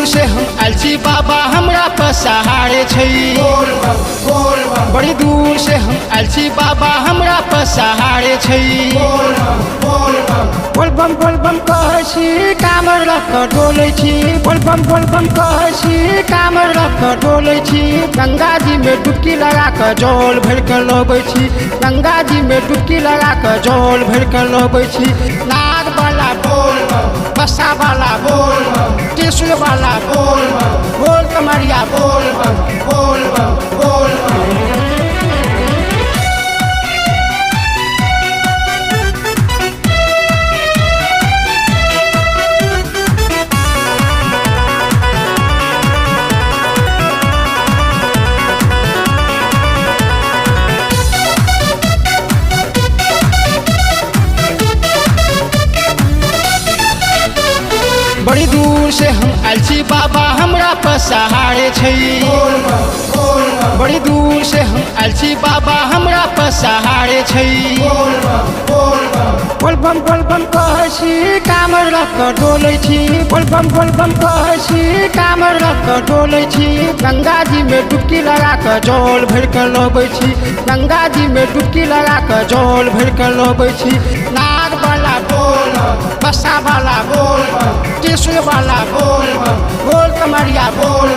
से हम आयल छी बाबा हमरा पर सहारे छै। बड़ी दूर से हम आयल छी बाबा हमरा पर सहारे छै। बोलबम बोलबम कहै छी कामर रख कऽ डोलै छी। बोलबम बोलबम कहै छी कामर रख कऽ डोलै छी। गंगा जी में डुबकी लगा कऽ जल भरि कऽ लबै छी। गंगा जी में डुबकी लगा कऽ जल भरि कऽ लबै छी। नाग वाला बोल बसा वाला बोल त्रिशूल वाला बोल बोल कमरिया बोल बोल बोल। बड़ी दूर से हम आयल छी बाबा हमरा पर सहारे छै। बड़ी दूर से हम आयल छी बाबा हमरा पर सहारे छै। बोलबम बोलबम कहै छी कामर रख कऽ डोलै छी। बोलबम बोलबम कहै छी कामर रख कऽ डोलै छी। गंगा जी में डुबकी लगा कऽ जल भरि कऽ लबै छी। गंगा जी में डुबकी लगा कऽ जल भरि कऽ लबै छी। नाग वाला बोल बसा वाला बोल त्रिशूल वाला बोल बोल कमरिया बोल